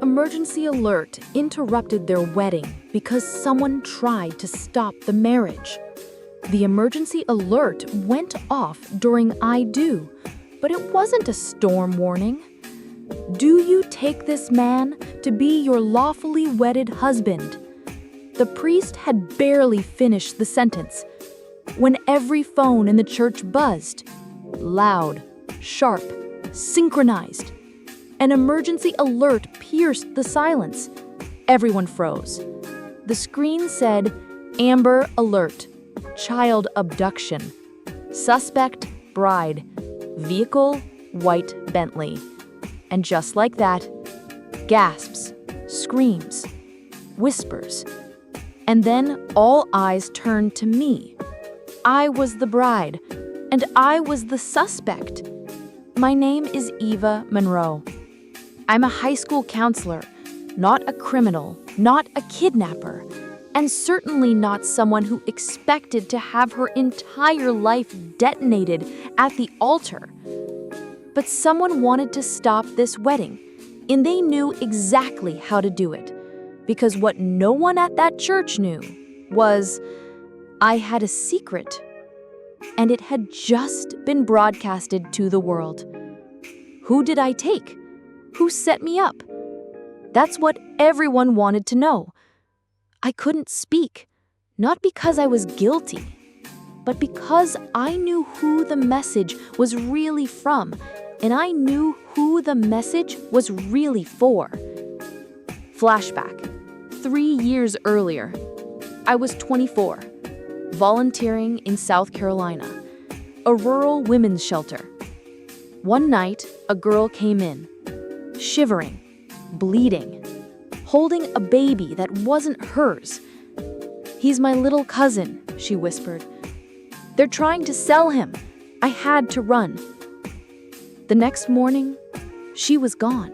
Emergency alert interrupted their wedding because someone tried to stop the marriage. The emergency alert went off during I do, but it wasn't a storm warning. Do you take this man to be your lawfully wedded husband? The priest had barely finished the sentence when every phone in the church buzzed. Loud, sharp, synchronized. An emergency alert pierced the silence. Everyone froze. The screen said, Amber Alert, child abduction. Suspect, bride. Vehicle, white Bentley. And just like that, gasps, screams, whispers. And then all eyes turned to me. I was the bride, and I was the suspect. My name is Eva Monroe. I'm a high school counselor, not a criminal, not a kidnapper, and certainly not someone who expected to have her entire life detonated at the altar. But someone wanted to stop this wedding, and they knew exactly how to do it. Because what no one at that church knew was I had a secret, and it had just been broadcasted to the world. Who did I take? Who set me up? That's what everyone wanted to know. I couldn't speak, not because I was guilty, but because I knew who the message was really from, and I knew who the message was really for. Flashback. 3 years earlier, I was 24, volunteering in South Carolina, a rural women's shelter. One night, a girl came in, shivering, bleeding, holding a baby that wasn't hers. He's my little cousin, she whispered. They're trying to sell him. I had to run. The next morning, she was gone.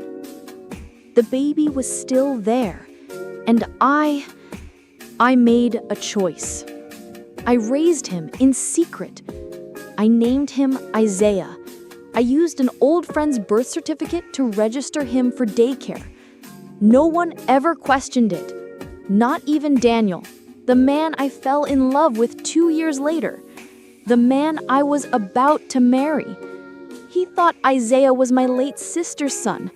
The baby was still there, and I made a choice. I raised him in secret. I named him Isaiah. I used an old friend's birth certificate to register him for daycare. No one ever questioned it. Not even Daniel, the man I fell in love with 2 years later. The man I was about to marry. He thought Isaiah was my late sister's son.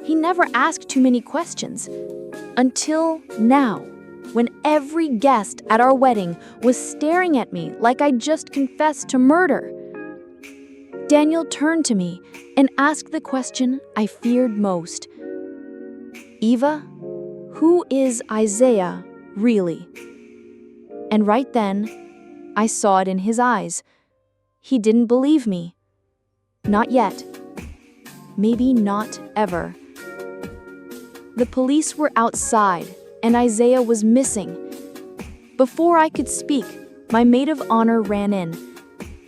He never asked too many questions. Until now, when every guest at our wedding was staring at me like I just confessed to murder. Daniel turned to me and asked the question I feared most. Eva, who is Isaiah really? And right then, I saw it in his eyes. He didn't believe me. Not yet. Maybe not ever. The police were outside, and Isaiah was missing. Before I could speak, my maid of honor ran in.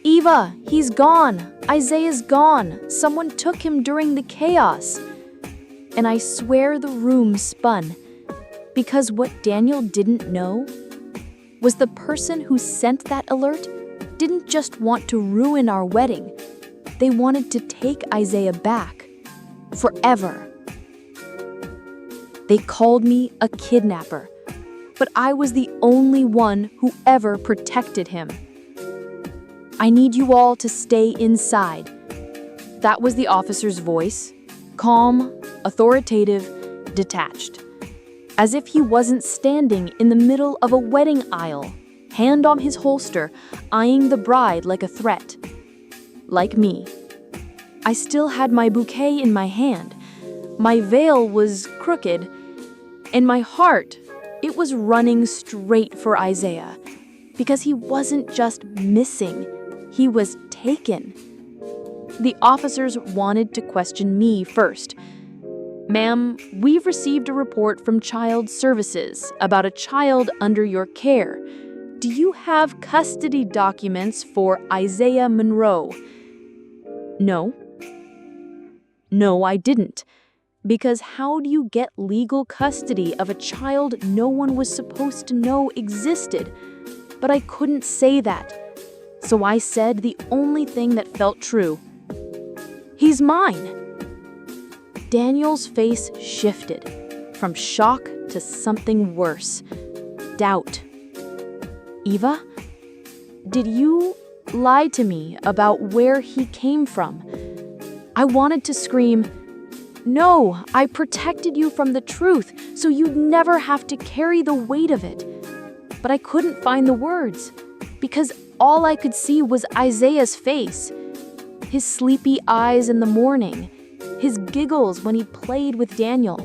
Eva, he's gone. Isaiah's gone. Someone took him during the chaos. And I swear the room spun. Because what Daniel didn't know was the person who sent that alert didn't just want to ruin our wedding. They wanted to take Isaiah back. Forever. They called me a kidnapper, but I was the only one who ever protected him. I need you all to stay inside. That was the officer's voice, calm, authoritative, detached. As if he wasn't standing in the middle of a wedding aisle, hand on his holster, eyeing the bride like a threat. Like me. I still had my bouquet in my hand. My veil was crooked. In my heart, it was running straight for Isaiah. Because he wasn't just missing, he was taken. The officers wanted to question me first. Ma'am, we've received a report from Child Services about a child under your care. Do you have custody documents for Isaiah Monroe? No. No, I didn't. Because how do you get legal custody of a child no one was supposed to know existed? But I couldn't say that. So I said the only thing that felt true. He's mine. Daniel's face shifted from shock to something worse. Doubt. Eva, did you lie to me about where he came from? I wanted to scream, no, I protected you from the truth so you'd never have to carry the weight of it. But I couldn't find the words because all I could see was Isaiah's face, his sleepy eyes in the morning, his giggles when he played with Daniel,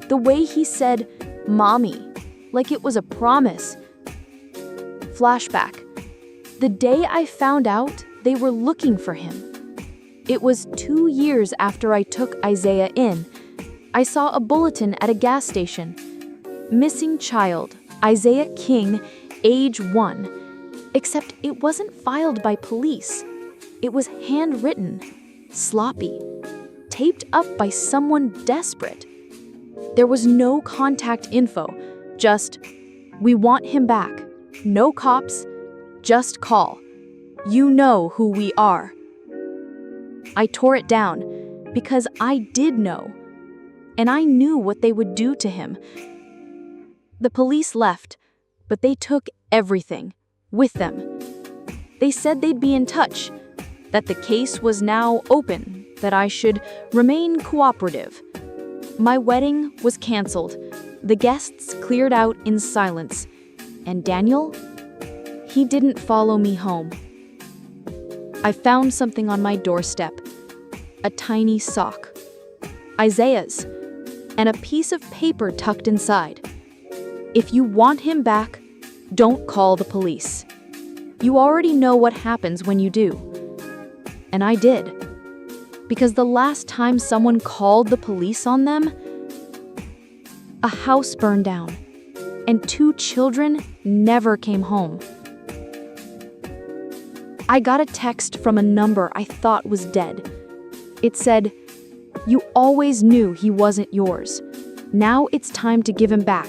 the way he said, Mommy, like it was a promise. Flashback. The day I found out they were looking for him. It was 2 years after I took Isaiah in. I saw a bulletin at a gas station. Missing child, Isaiah King, age 1. Except it wasn't filed by police. It was handwritten, sloppy, taped up by someone desperate. There was no contact info, just, we want him back. No cops, just call. You know who we are. I tore it down because I did know, and I knew what they would do to him. The police left, but they took everything with them. They said they'd be in touch, that the case was now open, that I should remain cooperative. My wedding was canceled. The guests cleared out in silence. And Daniel? He didn't follow me home. I found something on my doorstep. A tiny sock. Isaiah's. And a piece of paper tucked inside. If you want him back, don't call the police. You already know what happens when you do. And I did. Because the last time someone called the police on them, a house burned down, and 2 children never came home. I got a text from a number I thought was dead. It said, "You always knew he wasn't yours. Now it's time to give him back,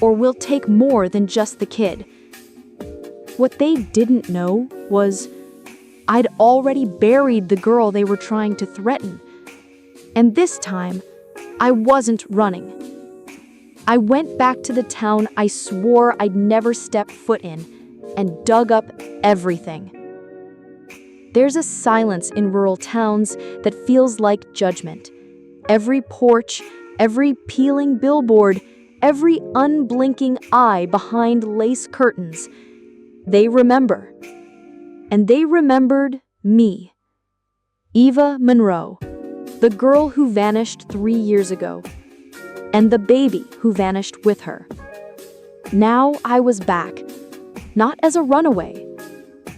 or we'll take more than just the kid." What they didn't know was I'd already buried the girl they were trying to threaten. And this time, I wasn't running. I went back to the town I swore I'd never step foot in and dug up everything. There's a silence in rural towns that feels like judgment. Every porch, every peeling billboard, every unblinking eye behind lace curtains. They remember. And they remembered me. Eva Monroe, the girl who vanished 3 years ago, and the baby who vanished with her. Now I was back, not as a runaway,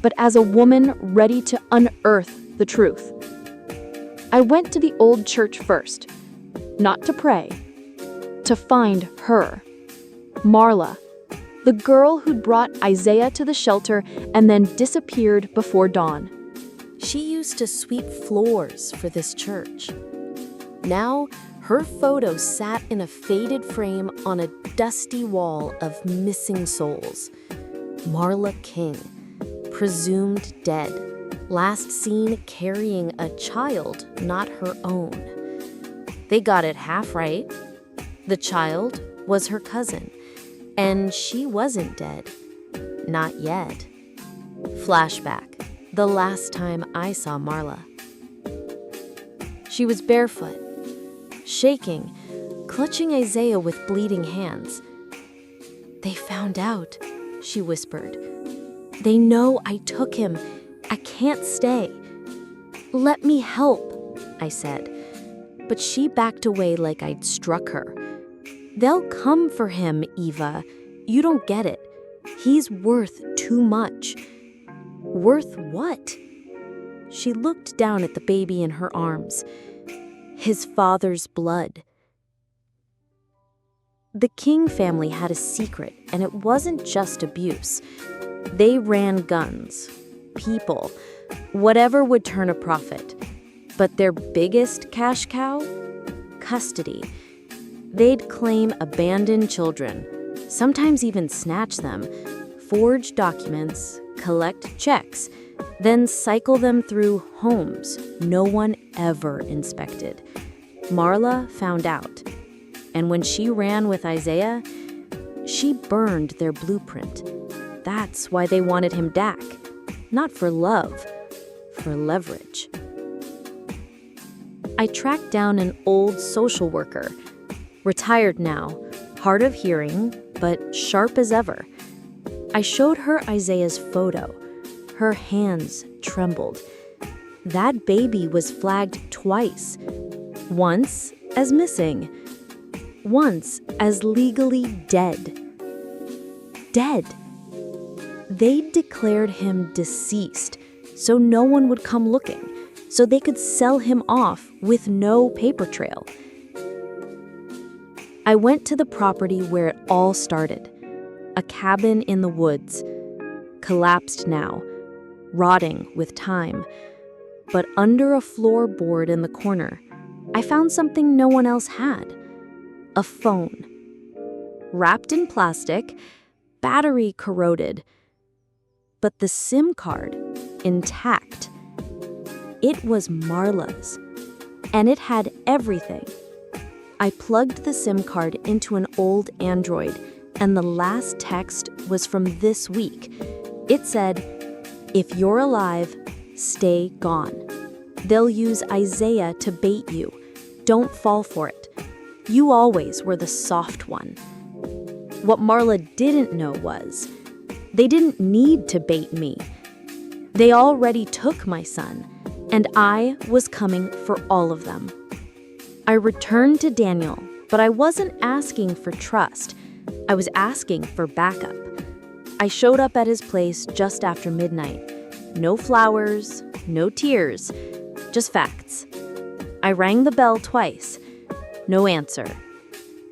but as a woman ready to unearth the truth. I went to the old church first, not to pray, to find her, Marla, the girl who'd brought Isaiah to the shelter and then disappeared before dawn. She used to sweep floors for this church. Now, her photo sat in a faded frame on a dusty wall of missing souls. Marla King, presumed dead, last seen carrying a child not her own. They got it half right. The child was her cousin, and she wasn't dead. Not yet. Flashback, the last time I saw Marla. She was barefoot, shaking, clutching Isaiah with bleeding hands. "They found out," she whispered. "They know I took him. I can't stay." "Let me help," I said. But she backed away like I'd struck her. "They'll come for him, Eva. You don't get it. He's worth too much." "Worth what?" She looked down at the baby in her arms. "His father's blood." The King family had a secret, and it wasn't just abuse. They ran guns, people, whatever would turn a profit. But their biggest cash cow? Custody. They'd claim abandoned children, sometimes even snatch them, forge documents, collect checks, then cycle them through homes no one ever inspected. Marla found out. And when she ran with Isaiah, she burned their blueprint. That's why they wanted him back. Not for love, for leverage. I tracked down an old social worker, retired now, hard of hearing, but sharp as ever. I showed her Isaiah's photo. Her hands trembled. That baby was flagged twice. Once as missing. Once as legally dead. Dead. They declared him deceased, so no one would come looking, so they could sell him off with no paper trail. I went to the property where it all started, a cabin in the woods, collapsed now, rotting with time. But under a floorboard in the corner, I found something no one else had, a phone. Wrapped in plastic, battery corroded, but the SIM card intact. It was Marla's, and it had everything. I plugged the SIM card into an old Android, and the last text was from this week. It said, "If you're alive, stay gone. They'll use Isaiah to bait you. Don't fall for it. You always were the soft one." What Marla didn't know was, they didn't need to bait me. They already took my son, and I was coming for all of them. I returned to Daniel, but I wasn't asking for trust. I was asking for backup. I showed up at his place just after midnight. No flowers, no tears, just facts. I rang the bell twice. No answer.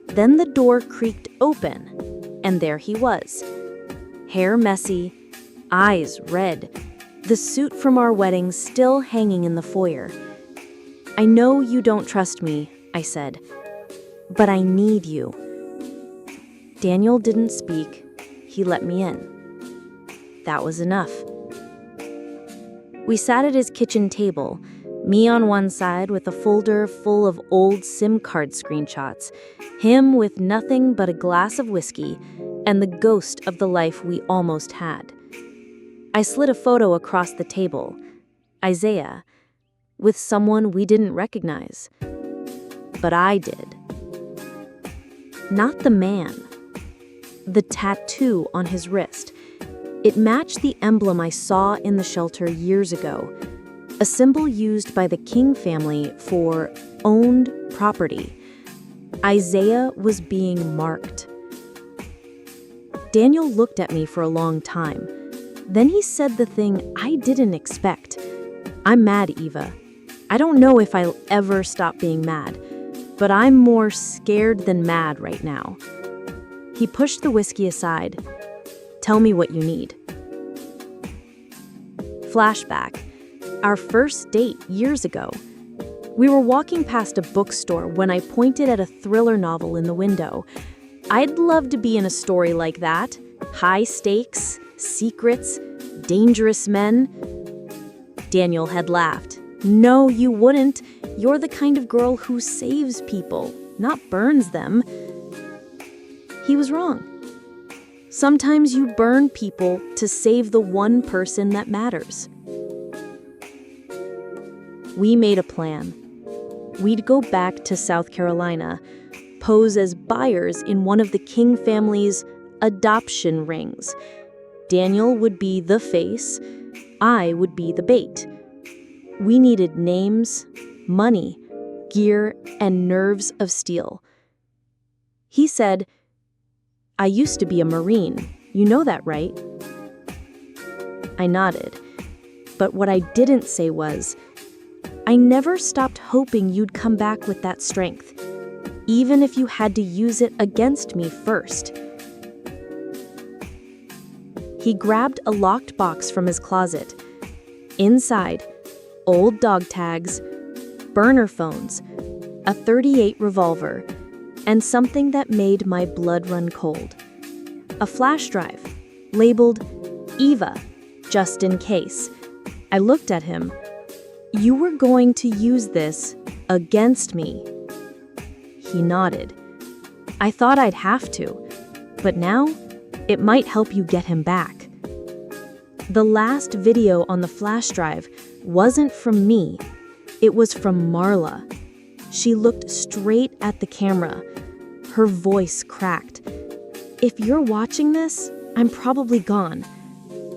Then the door creaked open, and there he was. Hair messy, eyes red, the suit from our wedding still hanging in the foyer. "I know you don't trust me," I said, "but I need you." Daniel didn't speak. He let me in. That was enough. We sat at his kitchen table, me on one side with a folder full of old SIM card screenshots, him with nothing but a glass of whiskey and the ghost of the life we almost had. I slid a photo across the table, Isaiah, with someone we didn't recognize. But I did. Not the man. The tattoo on his wrist. It matched the emblem I saw in the shelter years ago, a symbol used by the King family for owned property. Isaiah was being marked. Daniel looked at me for a long time. Then he said the thing I didn't expect. "I'm mad, Eva. I don't know if I'll ever stop being mad, but I'm more scared than mad right now." He pushed the whiskey aside. "Tell me what you need." Flashback. Our first date years ago. We were walking past a bookstore when I pointed at a thriller novel in the window. I'd love to be in a story like that. High stakes, secrets, dangerous men. Daniel had laughed. "No, you wouldn't. You're the kind of girl who saves people, not burns them." He was wrong. Sometimes you burn people to save the one person that matters. We made a plan. We'd go back to South Carolina, pose as buyers in one of the King family's adoption rings. Daniel would be the face, I would be the bait. We needed names, money, gear, and nerves of steel. He said, "I used to be a Marine. You know that, right?" I nodded. But what I didn't say was, "I never stopped hoping you'd come back with that strength, even if you had to use it against me first." He grabbed a locked box from his closet. Inside, old dog tags, burner phones, a .38 revolver, and something that made my blood run cold. A flash drive, labeled Eva, just in case. I looked at him. "You were going to use this against me, He nodded. I thought I'd have to, but now it might help you get him back. The last video on the flash drive wasn't from me. It was from Marla. She looked straight at the camera. Her voice cracked. If you're watching this, I'm probably gone.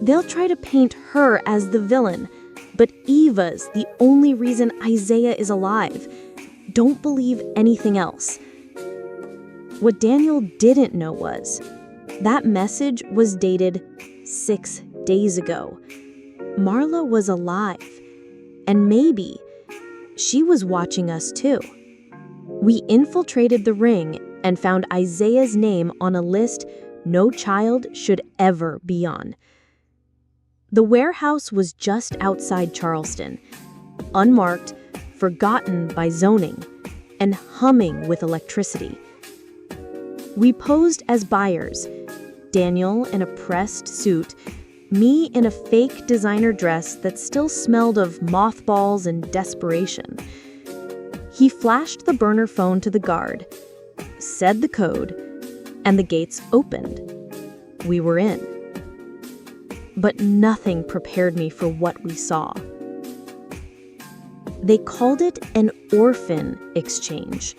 They'll try to paint her as the villain, but Eva's the only reason Isaiah is alive. Don't believe anything else. What Daniel didn't know was that message was dated 6 days ago. Marla was alive, and maybe she was watching us too. We infiltrated the ring and found Isaiah's name on a list no child should ever be on. The warehouse was just outside Charleston, unmarked, forgotten by zoning, and humming with electricity. We posed as buyers, Daniel in a pressed suit, me in a fake designer dress that still smelled of mothballs and desperation. He flashed the burner phone to the guard, said the code, and the gates opened. We were in. But nothing prepared me for what we saw. They called it an orphan exchange.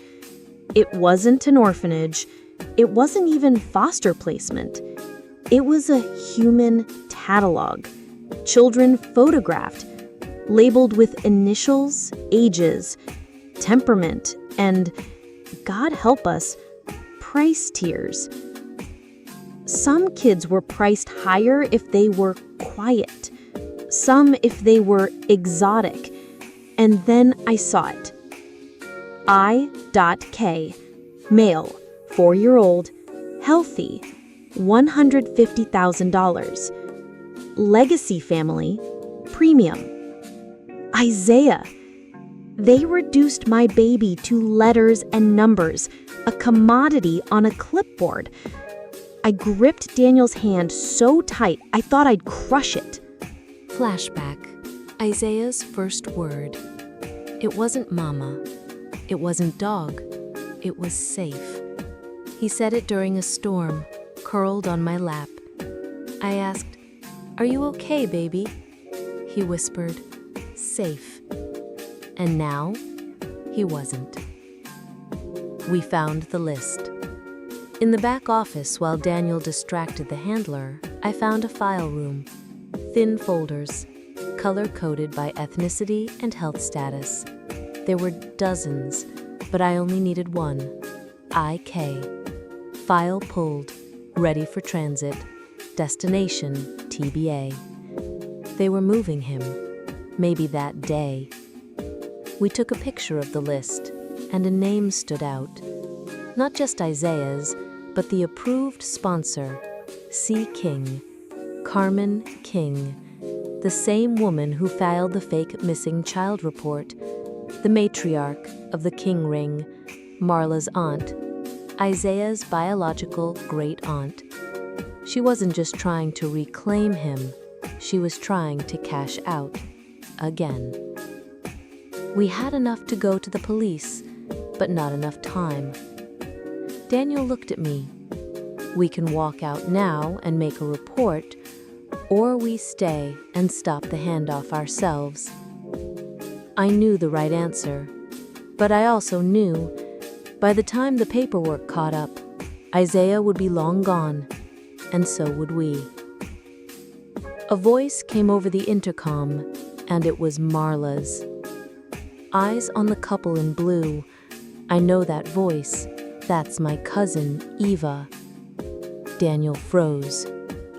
It wasn't an orphanage. It wasn't even foster placement. It was a human catalog. Children photographed, labeled with initials, ages, temperament, and, God help us, price tiers. Some kids were priced higher if they were quiet, some if they were exotic, and then I saw it. I.K. Male, 4-year-old, healthy, $150,000. Legacy family, premium. Isaiah. They reduced my baby to letters and numbers, a commodity on a clipboard. I gripped Daniel's hand so tight I thought I'd crush it. Flashback. Isaiah's first word. It wasn't mama. It wasn't dog. It was safe. He said it during a storm, curled on my lap. I asked, "Are you okay, baby?" He whispered, "Safe." And now, he wasn't. We found the list. In the back office, while Daniel distracted the handler, I found a file room. Thin folders, color-coded by ethnicity and health status. There were dozens, but I only needed one. IK. File pulled, ready for transit. Destination, TBA. They were moving him, maybe that day. We took a picture of the list, and a name stood out. Not just Isaiah's, but the approved sponsor, C. King, Carmen King, the same woman who filed the fake missing child report, the matriarch of the King ring, Marla's aunt, Isaiah's biological great-aunt. She wasn't just trying to reclaim him, she was trying to cash out, again. We had enough to go to the police, but not enough time. Daniel looked at me. We can walk out now and make a report, or we stay and stop the handoff ourselves. I knew the right answer, but I also knew by the time the paperwork caught up, Isaiah would be long gone, and so would we. A voice came over the intercom, and it was Marla's. Eyes on the couple in blue. I know that voice. That's my cousin, Eva. Daniel froze.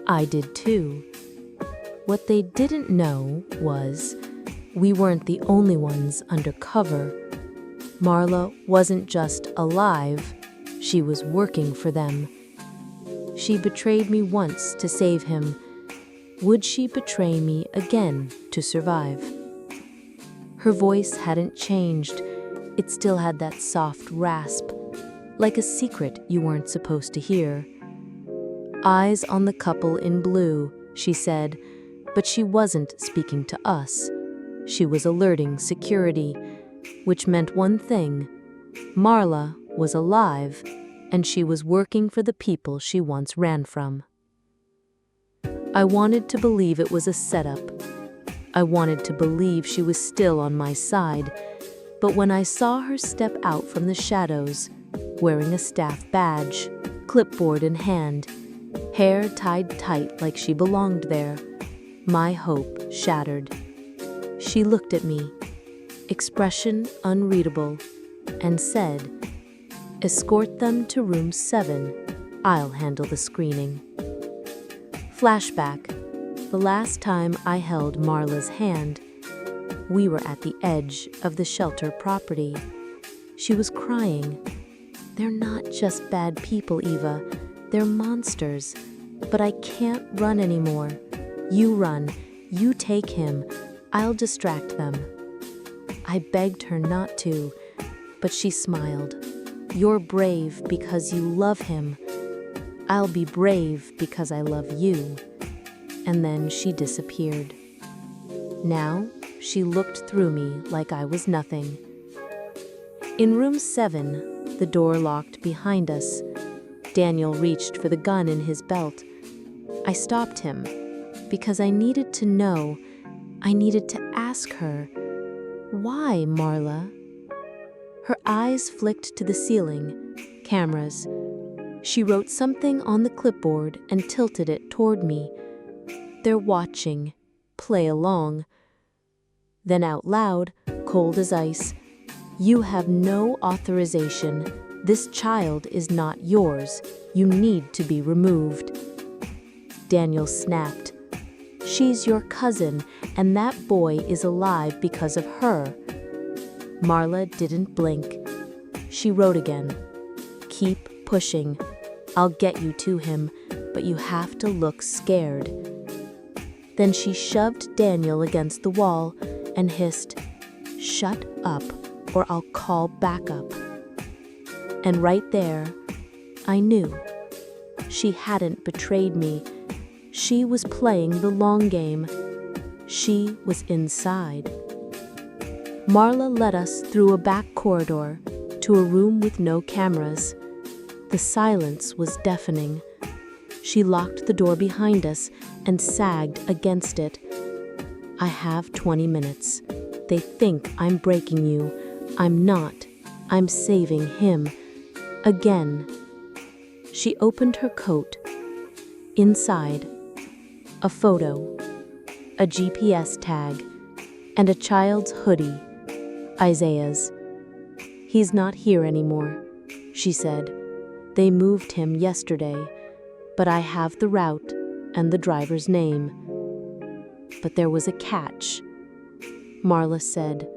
I did too. What they didn't know was we weren't the only ones under cover. Marla wasn't just alive, she was working for them. She betrayed me once to save him. Would she betray me again to survive? Her voice hadn't changed. It still had that soft rasp, like a secret you weren't supposed to hear. Eyes on the couple in blue, she said, but she wasn't speaking to us. She was alerting security, which meant one thing. Marla was alive, and she was working for the people she once ran from. I wanted to believe it was a setup. I wanted to believe she was still on my side, but when I saw her step out from the shadows, wearing a staff badge, clipboard in hand, hair tied tight like she belonged there, my hope shattered. She looked at me, expression unreadable, and said, "Escort them to room 7. I'll handle the screening." Flashback. The last time I held Marla's hand, we were at the edge of the shelter property. She was crying. "They're not just bad people, Eva. They're monsters. But I can't run anymore. You run. You take him. I'll distract them." I begged her not to, but she smiled. "You're brave because you love him. I'll be brave because I love you." And then she disappeared. Now, she looked through me like I was nothing. In room 7, the door locked behind us. Daniel reached for the gun in his belt. I stopped him because I needed to know. I needed to ask her, "Why, Marla?" Her eyes flicked to the ceiling, cameras. She wrote something on the clipboard and tilted it toward me. "They're watching. Play along." Then out loud, cold as ice, "You have no authorization. This child is not yours. You need to be removed." Daniel snapped. "She's your cousin, and that boy is alive because of her." Marla didn't blink. She wrote again, "Keep pushing. I'll get you to him, but you have to look scared." Then she shoved Daniel against the wall and hissed, "Shut up, or I'll call backup." And right there, I knew. She hadn't betrayed me. She was playing the long game. She was inside. Marla led us through a back corridor to a room with no cameras. The silence was deafening. She locked the door behind us and sagged against it. "I have 20 minutes. They think I'm breaking you. I'm not. I'm saving him." Again. She opened her coat. Inside, a photo, a GPS tag, and a child's hoodie, Isaiah's. "He's not here anymore," she said. "They moved him yesterday, but I have the route and the driver's name." But there was a catch. Marla said,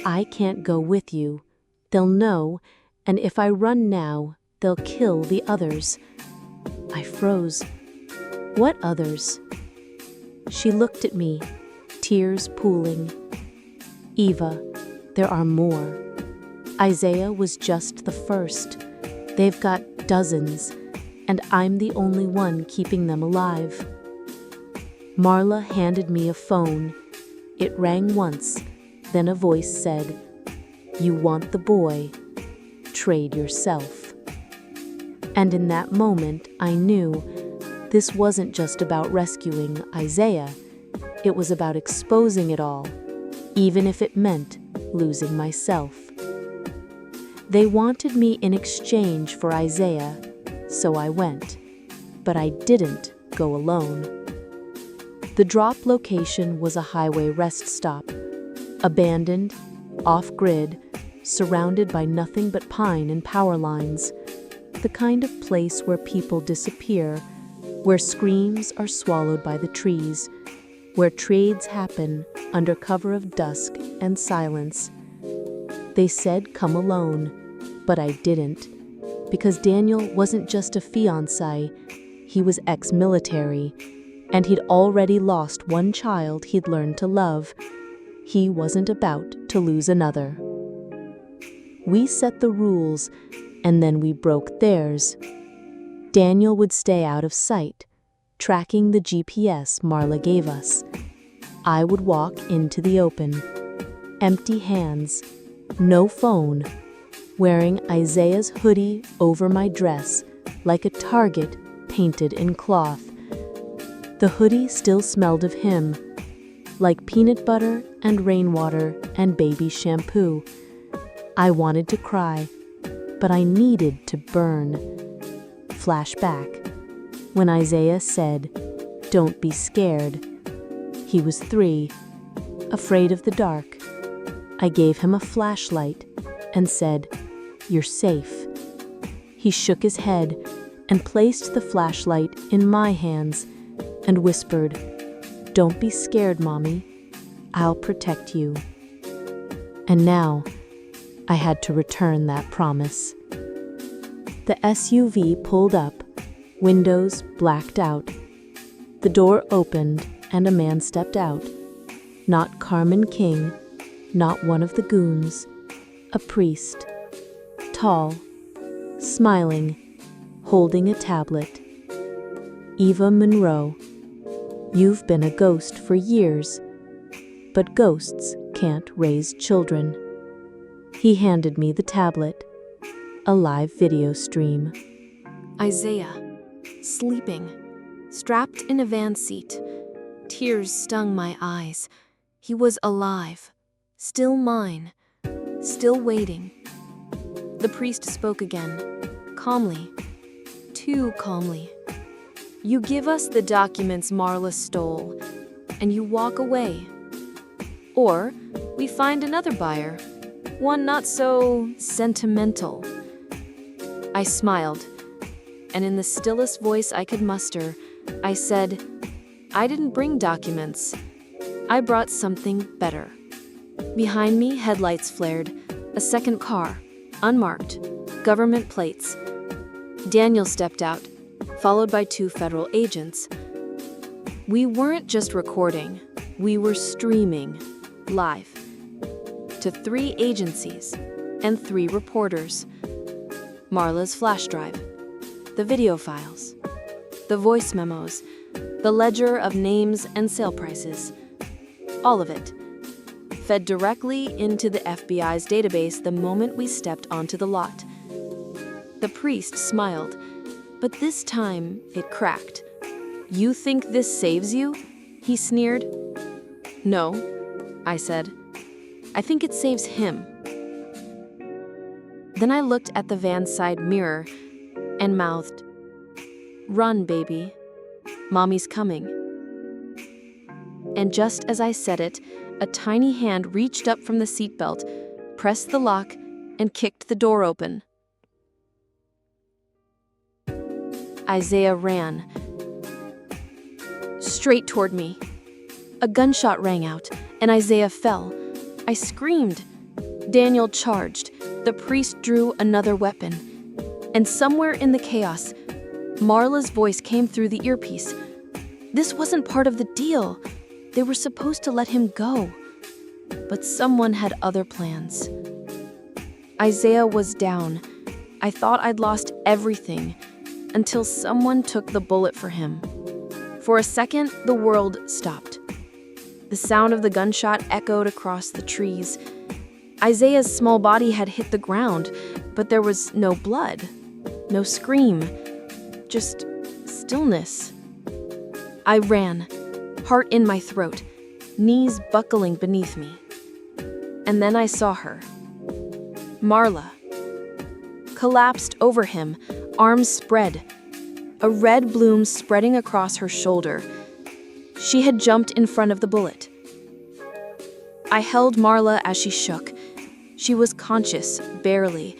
"I can't go with you. They'll know, and if I run now, they'll kill the others." I froze. "What others?" She looked at me, tears pooling. "Eva, there are more. Isaiah was just the first. They've got dozens, and I'm the only one keeping them alive." Marla handed me a phone. It rang once, then a voice said, "You want the boy? Trade yourself." And in that moment, I knew this wasn't just about rescuing Isaiah. It was about exposing it all, even if it meant losing myself. They wanted me in exchange for Isaiah, so I went. But I didn't go alone. The drop location was a highway rest stop, abandoned, off-grid, surrounded by nothing but pine and power lines, the kind of place where people disappear, where screams are swallowed by the trees, where trades happen under cover of dusk and silence. They said come alone, but I didn't, because Daniel wasn't just a fiancé, he was ex-military, and he'd already lost one child he'd learned to love. He wasn't about to lose another. We set the rules, and then we broke theirs. Daniel would stay out of sight, tracking the GPS Marla gave us. I would walk into the open, empty hands, no phone, wearing Isaiah's hoodie over my dress like a target painted in cloth. The hoodie still smelled of him, like peanut butter and rainwater and baby shampoo. I wanted to cry, but I needed to burn. Flashback. When Isaiah said, "Don't be scared." He was 3, afraid of the dark. I gave him a flashlight and said, "You're safe." He shook his head and placed the flashlight in my hands and whispered, "Don't be scared, Mommy. I'll protect you." And now, I had to return that promise. The SUV pulled up, windows blacked out. The door opened and a man stepped out. Not Carmen King, not one of the goons. A priest. Tall, smiling, holding a tablet. "Eva Monroe, you've been a ghost for years, but ghosts can't raise children." He handed me the tablet, a live video stream. Isaiah, sleeping, strapped in a van seat. Tears stung my eyes. He was alive, still mine, still waiting. The priest spoke again, calmly, too calmly. "You give us the documents Marla stole, and you walk away. Or we find another buyer, one not so sentimental." I smiled, and in the stillest voice I could muster, I said, "I didn't bring documents. I brought something better." Behind me, headlights flared. A second car, unmarked, government plates. Daniel stepped out, followed by 2 federal agents. We weren't just recording, we were streaming, live, to 3 agencies and 3 reporters. Marla's flash drive, the video files, the voice memos, the ledger of names and sale prices. All of it fed directly into the FBI's database the moment we stepped onto the lot. The priest smiled, but this time it cracked. "You think this saves you?" he sneered. "No," I said. "I think it saves him." Then I looked at the van's side mirror and mouthed, "Run, baby. Mommy's coming." And just as I said it, a tiny hand reached up from the seatbelt, pressed the lock, and kicked the door open. Isaiah ran straight toward me. A gunshot rang out, and Isaiah fell. I screamed. Daniel charged. The priest drew another weapon. And somewhere in the chaos, Marla's voice came through the earpiece. This wasn't part of the deal. They were supposed to let him go. But someone had other plans. Isaiah was down. I thought I'd lost everything until someone took the bullet for him. For a second, the world stopped. The sound of the gunshot echoed across the trees. Isaiah's small body had hit the ground, but there was no blood, no scream, just stillness. I ran, heart in my throat, knees buckling beneath me. And then I saw her. Marla. Collapsed over him, arms spread, a red bloom spreading across her shoulder. She had jumped in front of the bullet. I held Marla as she shook. She was conscious, barely,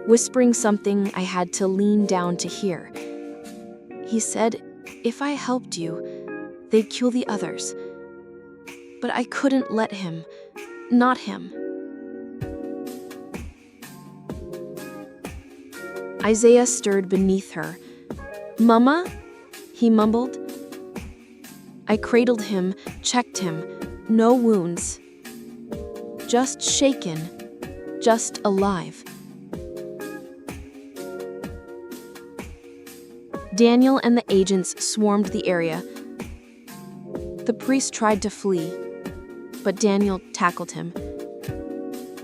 whispering something I had to lean down to hear. He said, if I helped you, they'd kill the others. But I couldn't let him. Not him. Isaiah stirred beneath her. "Mama?" he mumbled. I cradled him, checked him. No wounds. Just shaken. Just alive. Daniel and the agents swarmed the area. The priest tried to flee, but Daniel tackled him.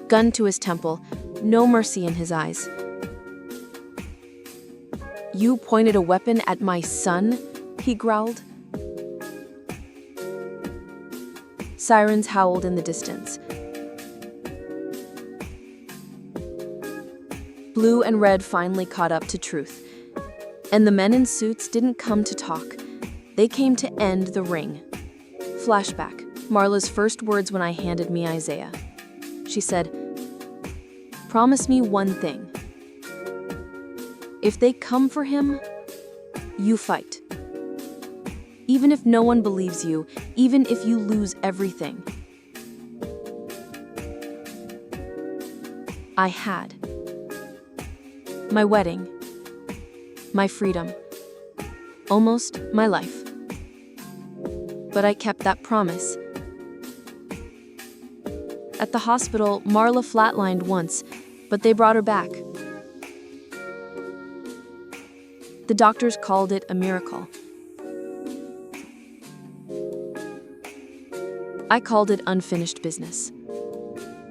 Gun to his temple, no mercy in his eyes. "You pointed a weapon at my son?" he growled. Sirens howled in the distance. Blue and red finally caught up to truth. And the men in suits didn't come to talk. They came to end the ring. Flashback. Marla's first words when I handed me Isaiah. She said, "Promise me one thing. If they come for him, you fight. Even if no one believes you, even if you lose everything." I had. My wedding. My freedom. Almost my life. But I kept that promise. At the hospital, Marla flatlined once, but they brought her back. The doctors called it a miracle. I called it unfinished business.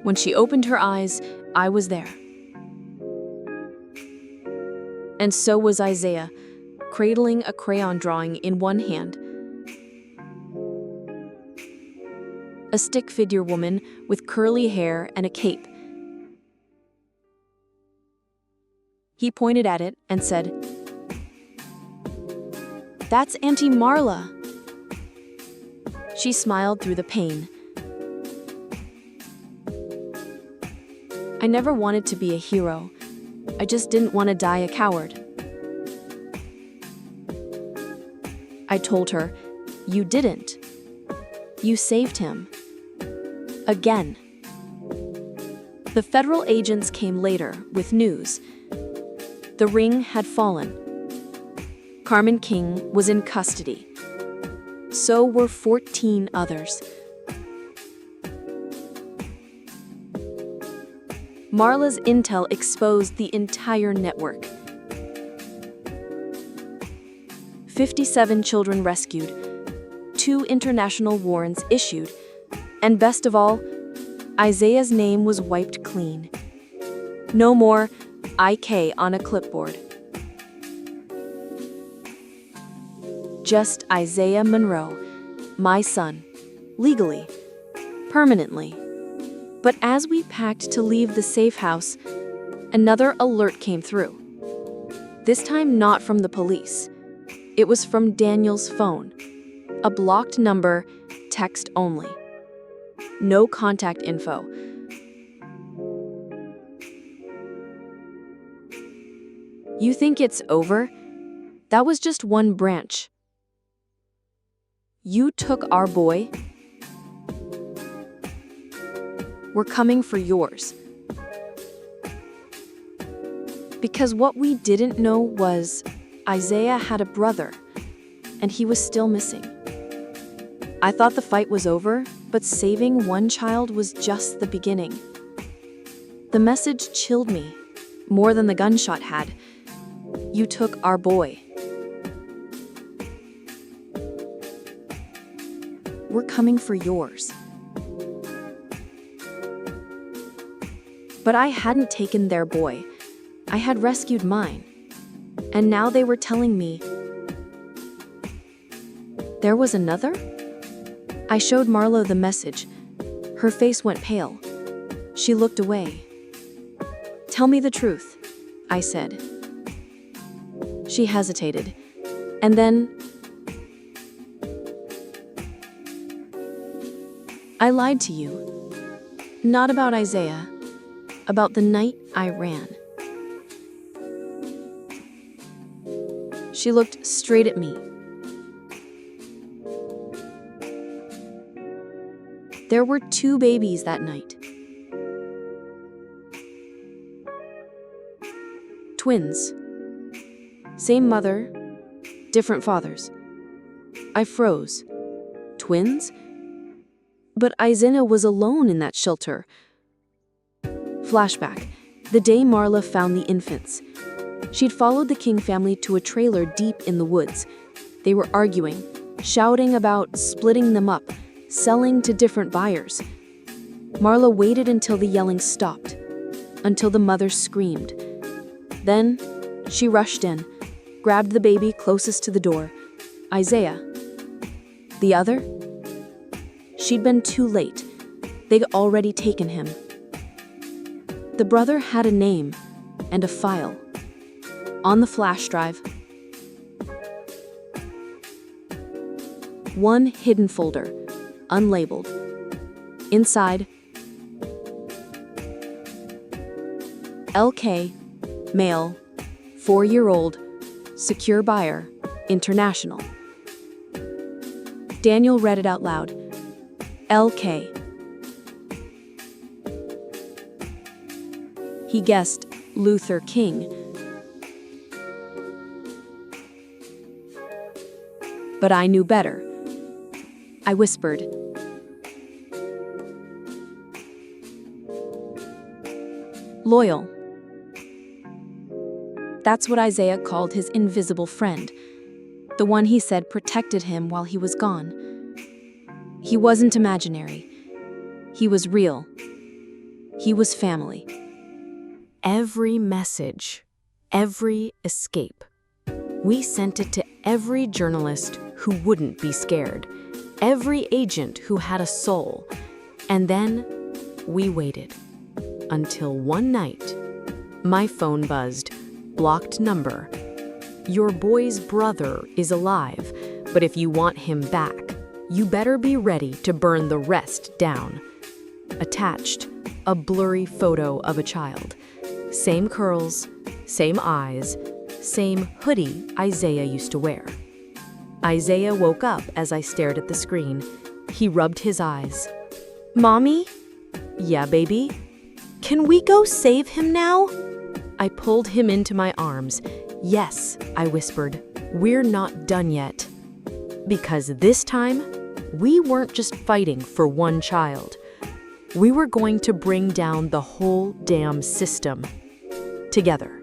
When she opened her eyes, I was there. And so was Isaiah, cradling a crayon drawing in one hand. A stick figure woman with curly hair and a cape. He pointed at it and said, "That's Auntie Marla." She smiled through the pain. I never wanted to be a hero. I just didn't want to die a coward. I told her, "You didn't. You saved him. Again." The federal agents came later with news. The ring had fallen. Carmen King was in custody. So were 14 others. Marla's intel exposed the entire network. 57 children rescued, 2 international warrants issued, and best of all, Isaiah's name was wiped clean. No more IK on a clipboard. Just Isaiah Monroe, my son, legally, permanently. But as we packed to leave the safe house, another alert came through. This time not from the police. It was from Daniel's phone. A blocked number, text only. No contact info. You think it's over? That was just one branch. You took our boy. We're coming for yours. Because what we didn't know was Isaiah had a brother, and he was still missing. I thought the fight was over, but saving one child was just the beginning. The message chilled me, more than the gunshot had. You took our boy. We're coming for yours. But I hadn't taken their boy. I had rescued mine. And now they were telling me there was another? I showed Marla the message. Her face went pale. She looked away. "Tell me the truth," I said. She hesitated. And then I lied to you. Not about Isaiah. About the night I ran. She looked straight at me. There were 2 babies that night. Twins. Same mother, different fathers. I froze. Twins? But Isaiah was alone in that shelter. Flashback. The day Marla found the infants. She'd followed the King family to a trailer deep in the woods. They were arguing, shouting about splitting them up, selling to different buyers. Marla waited until the yelling stopped. until the mother screamed. Then she rushed in, grabbed the baby closest to the door, Isaiah. The other? She'd been too late. They'd already taken him. The brother had a name and a file. On the flash drive, one hidden folder, unlabeled. Inside, LK, male, 4-year-old, secure buyer, international. Daniel read it out loud. LK. He guessed Luther King. But I knew better. I whispered. Loyal. That's what Isaiah called his invisible friend, the one he said protected him while he was gone. He wasn't imaginary. He was real. He was family. Every message, every escape. We sent it to every journalist who wouldn't be scared, every agent who had a soul. And then we waited until one night, my phone buzzed. Blocked number. Your boy's brother is alive, but if you want him back, you better be ready to burn the rest down. Attached, a blurry photo of a child. Same curls, same eyes, same hoodie Isaiah used to wear. Isaiah woke up as I stared at the screen. He rubbed his eyes. Mommy? Yeah, baby? Can we go save him now? I pulled him into my arms. Yes, I whispered, we're not done yet. Because this time, we weren't just fighting for one child. We were going to bring down the whole damn system. Together.